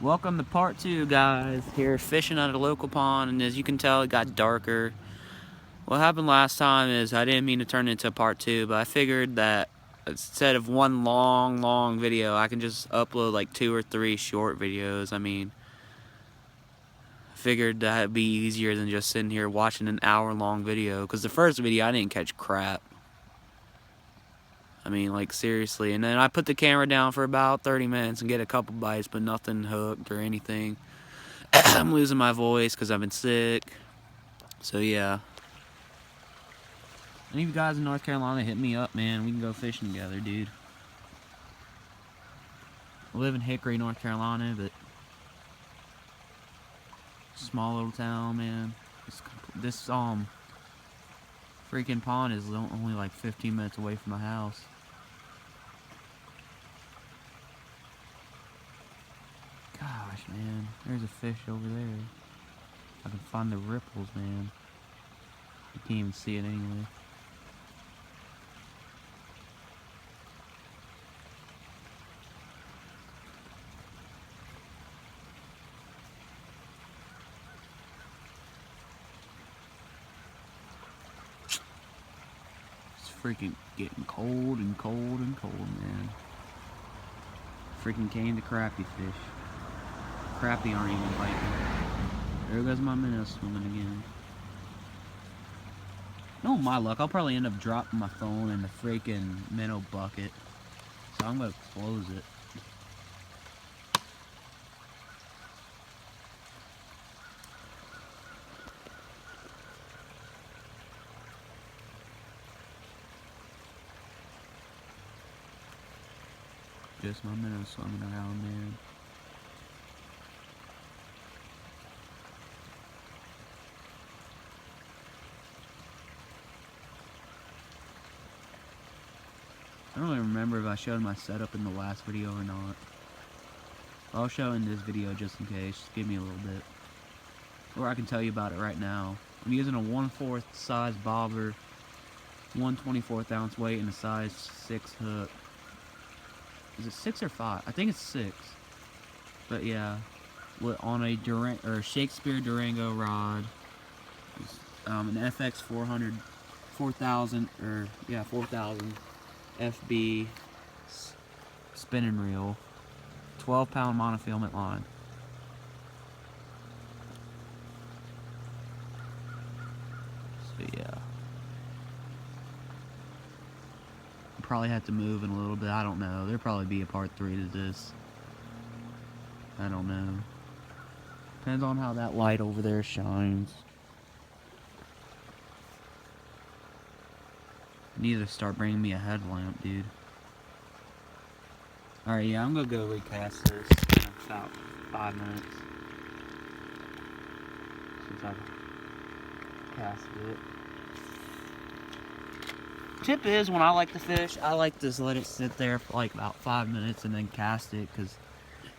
Welcome to part 2, guys. Here fishing at a local pond, and as you can tell, it got darker. What happened last time is I didn't mean to turn it into part 2, but I figured that instead of one long video, I can just upload like 2 or 3 short videos. I figured that'd be easier than just sitting here watching an hour-long video, because the first video I didn't catch crap. Like, seriously. And then I put the camera down for about 30 minutes and get a couple bites, but nothing hooked or anything. I'm losing my voice because I've been sick. So, yeah. Any of you guys in North Carolina, hit me up, man. We can go fishing together, dude. I live in Hickory, North Carolina, but small little town, man. This freaking pond is only like 15 minutes away from my house. Gosh, man, there's a fish over there. I can find the ripples, man. You can't even see it anyway. It's freaking getting cold and cold and cold, man. Freaking came the crappie fish. Crappie aren't even biting. There goes my minnow swimming again. No, my luck, I'll probably end up dropping my phone in the freaking minnow bucket. So I'm gonna close it. Just my minnow swimming around, man. I don't even remember if I showed my setup in the last video or not. I'll show in this video just in case. Just give me a little bit. Or I can tell you about it right now. I'm using a 1/4 size bobber, 1/24 ounce weight, and a size 6 hook. Is it 6 or 5? I think it's 6. But yeah, on a Shakespeare Durango rod, an FX 400, 4000 FB spinning reel, 12-pound monofilament line. So yeah, probably have to move in a little bit. I don't know. There'll probably be a part 3 to this. I don't know. Depends on how that light over there shines. I need to start bringing me a headlamp, dude. Alright, yeah, I'm gonna go recast this in about 5 minutes. Since I've casted it. Tip is, when I like to fish, I like to let it sit there for like about 5 minutes and then cast it, because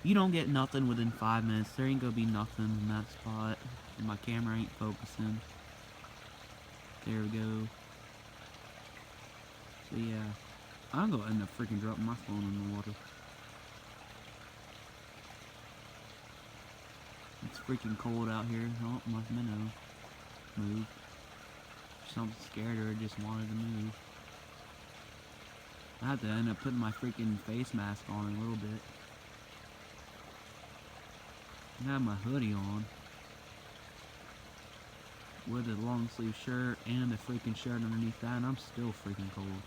you don't get nothing within 5 minutes. There ain't gonna be nothing in that spot, and my camera ain't focusing. There we go. So yeah, I'm gonna end up freaking dropping my phone in the water. It's freaking cold out here. Oh, my minnow moved. Something scared her, just wanted to move. I have to end up putting my freaking face mask on in a little bit. I have my hoodie on with a long sleeve shirt and a freaking shirt underneath that, and I'm still freaking cold.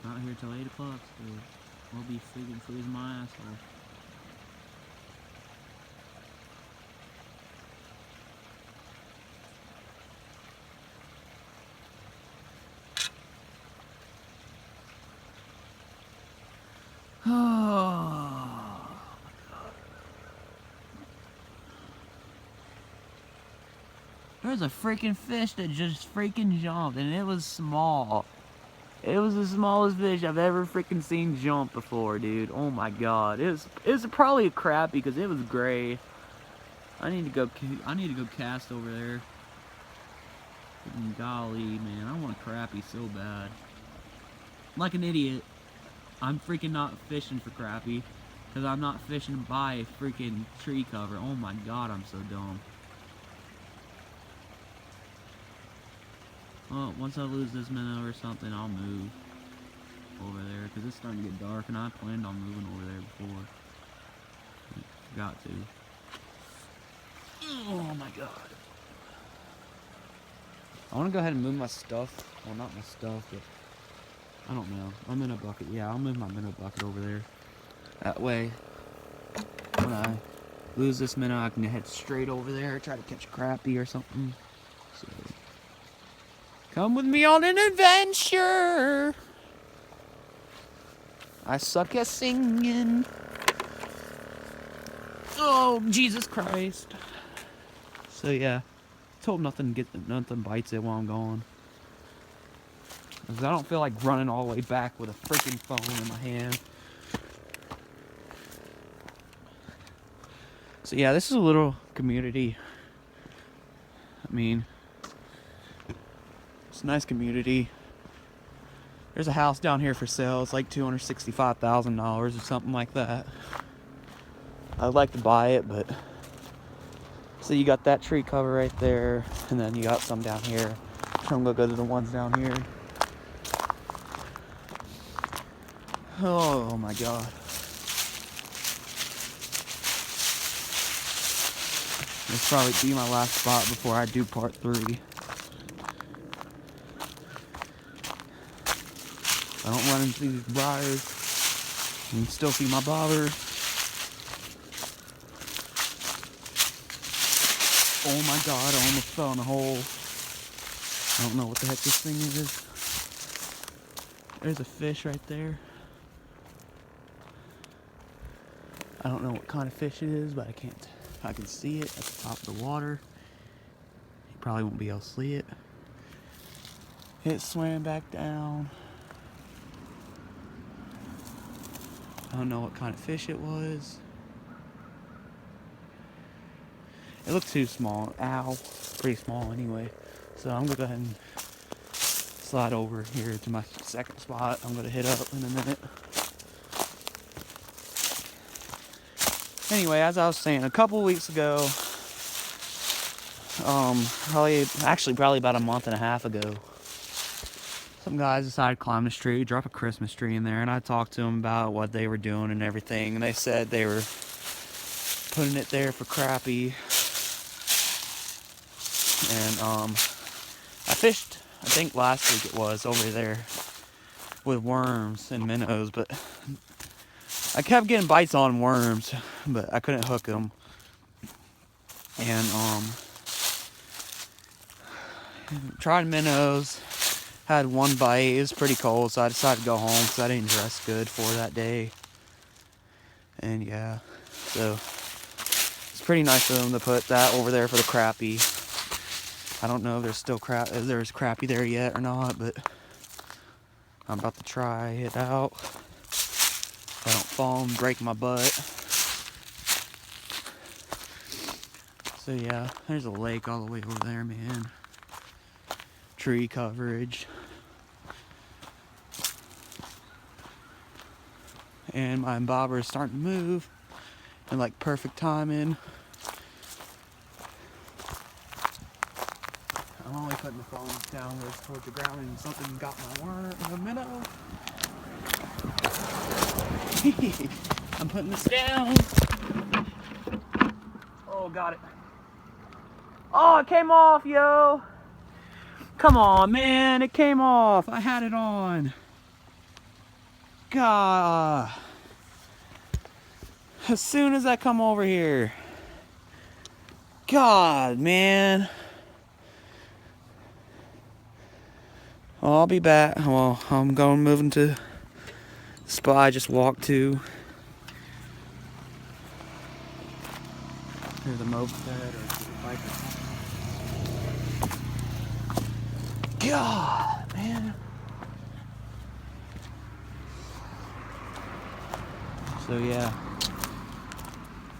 Not here till 8 o'clock, so I'll be freaking freezing my ass off. Oh, There's a freaking fish that just freaking jumped, and it was small. It was the smallest fish I've ever freaking seen jump before, dude. Oh my god. It was probably a crappie because it was gray. I need to go cast over there. Freaking golly, man. I want a crappie so bad. Like an idiot, I'm freaking not fishing for crappie because I'm not fishing by a freaking tree cover. Oh my god, I'm so dumb. Well, once I lose this minnow or something, I'll move over there because it's starting to get dark and I planned on moving over there before. Got to. Oh my god. I want to go ahead and move my stuff. Well, not my stuff, but I don't know. My minnow bucket. Yeah, I'll move my minnow bucket over there. That way, when I lose this minnow, I can head straight over there, try to catch a crappie or something. So, come with me on an adventure. I suck at singing. Oh, Jesus Christ. So yeah, let's hope nothing bites it while I'm gone. Because I don't feel like running all the way back with a freaking phone in my hand. So yeah, this is a little community. I mean, it's a nice community. There's a house down here for sale. It's like $265,000 or something like that. I'd like to buy it, but so you got that tree cover right there, and then you got some down here. I'm gonna go to the ones down here. Oh my god. This will probably be my last spot before I do part 3. I don't run into these briars. You can still see my bobber. Oh my god, I almost fell in a hole. I don't know what the heck this thing is. There's a fish right there. I don't know what kind of fish it is, but I can see it at the top of the water. You probably won't be able to see it. It swam back down. I don't know what kind of fish it was. It looked too small. Ow. Pretty small anyway. So I'm gonna go ahead and slide over here to my second spot. I'm gonna hit up in a minute. Anyway, as I was saying, a couple weeks ago, probably about a month and a half ago, some guys decided to climb this tree, drop a Christmas tree in there, and I talked to them about what they were doing and everything, and they said they were putting it there for crappie. And I fished, I think last week it was, over there with worms and minnows, but I kept getting bites on worms, but I couldn't hook them. And tried minnows, had one bite. It was pretty cold, so I decided to go home because I didn't dress good for that day. And yeah, so it's pretty nice of them to put that over there for the crappie. I don't know if there's still there's crappie there yet or not, but I'm about to try it out. If I don't fall and break my butt. So yeah, there's a lake all the way over there, man. Tree coverage. And my bobber is starting to move. And like perfect timing. I'm only putting the phone downwards towards the ground and something got my worm in the minnow. I'm putting this down. Oh, got it. Oh, it came off, yo. Come on, man. It came off. I had it on. God. As soon as I come over here. God, man. Well, I'll be back. Well, I'm moving to the spot I just walked to. There's a moped or a bike or something. God, man. So yeah,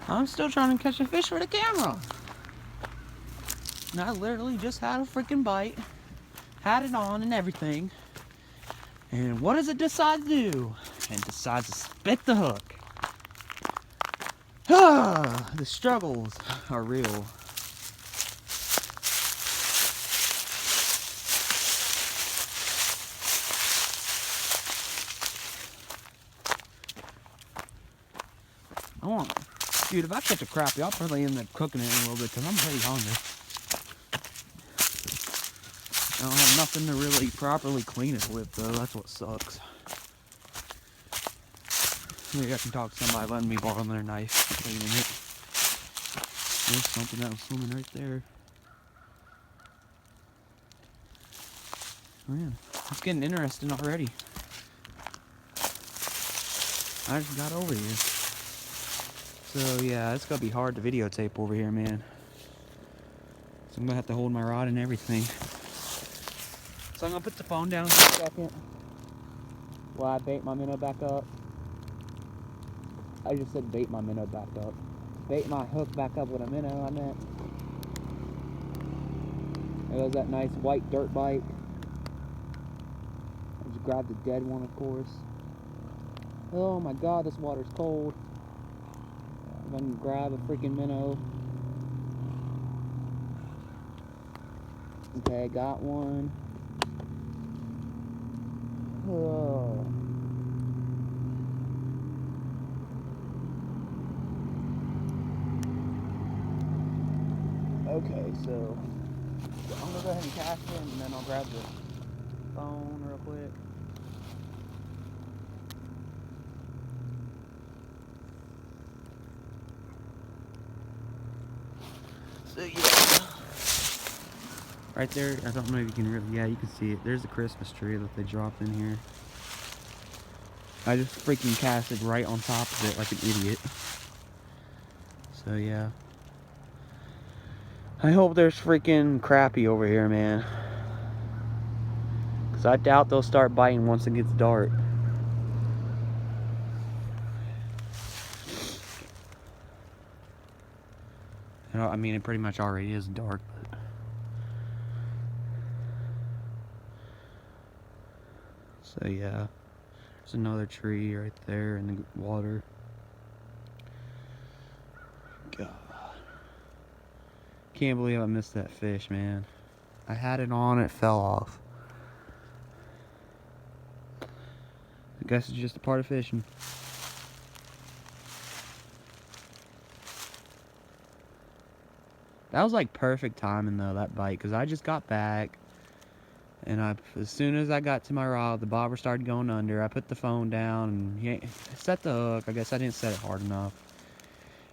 I'm still trying to catch a fish for the camera. And I literally just had a freaking bite, had it on and everything. And what does it decide to do? It decides to spit the hook. The struggles are real. Dude, if I catch a crappie, I'll probably end up cooking it in a little bit because I'm pretty hungry. I don't have nothing to really properly clean it with, though. That's what sucks. Maybe I can talk to somebody letting me borrow their knife for cleaning it. There's something that was swimming right there. Man, it's getting interesting already. I just got over here. So yeah, it's gonna be hard to videotape over here, man. So I'm gonna have to hold my rod and everything. So I'm gonna put the phone down for a second while I bait my minnow back up. I just said bait my minnow back up. Bait my hook back up with a minnow, I meant. There was that nice white dirt bite. I just grabbed a dead one, of course. Oh my god, this water's cold. I'm gonna grab a freaking minnow. Okay, got one. Oh. Okay, so I'm gonna go ahead and cast it, and then I'll grab the phone real quick. So yeah, right there, I don't know if you can really, yeah, you can see it. There's the Christmas tree that they dropped in here. I just freaking casted right on top of it like an idiot. So yeah. I hope there's freaking crappie over here, man. Because I doubt they'll start biting once it gets dark. You know, I mean, it pretty much already is dark, but... So yeah. There's another tree right there in the water. God. Can't believe I missed that fish, man. I had it on, it fell off. I guess it's just a part of fishing. That was like perfect timing though, that bite, because I just got back. And as soon as I got to my rod, the bobber started going under. I put the phone down and set the hook. I guess I didn't set it hard enough.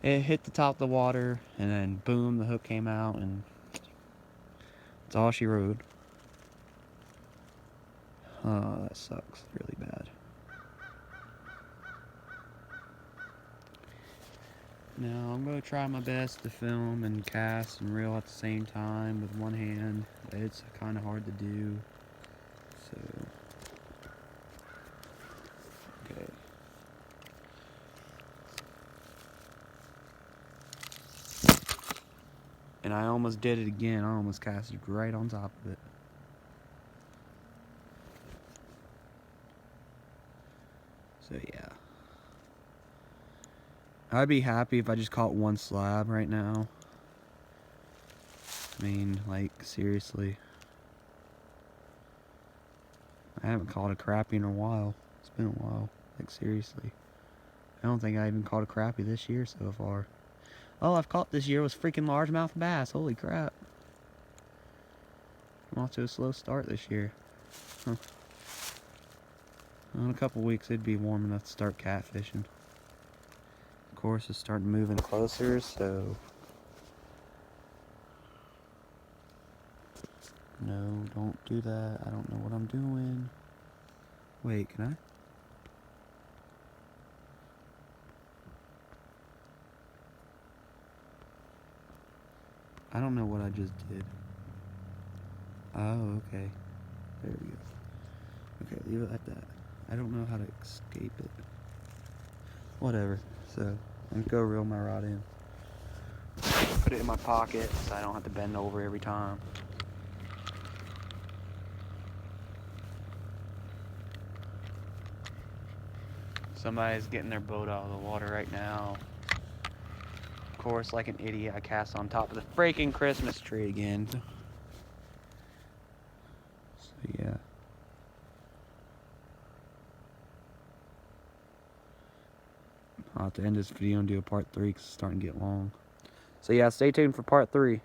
It hit the top of the water, and then boom, the hook came out, and that's all she wrote. Oh, that sucks really bad. Now, I'm going to try my best to film and cast and reel at the same time with one hand. It's kind of hard to do. So, okay. And I almost did it again. I almost casted right on top of it. So, yeah. I'd be happy if I just caught one slab right now. I mean, like, seriously. I haven't caught a crappie in a while. It's been a while. Like, seriously. I don't think I even caught a crappie this year so far. All I've caught this year was freaking largemouth bass. Holy crap. I'm off to a slow start this year. Huh. In a couple weeks, it'd be warm enough to start catfishing. Of course, it's starting moving closer, so... No, don't do that. I don't know what I'm doing. Wait, can I? I don't know what I just did. Oh, okay. There we go. Okay, leave it at that. I don't know how to escape it. Whatever. So, I'm gonna go reel my rod in. Put it in my pocket so I don't have to bend over every time. Somebody's getting their boat out of the water right now. Of course, like an idiot, I cast on top of the freaking Christmas tree again. So, yeah. I'll have to end this video and do a part 3 because it's starting to get long. So yeah, stay tuned for part 3.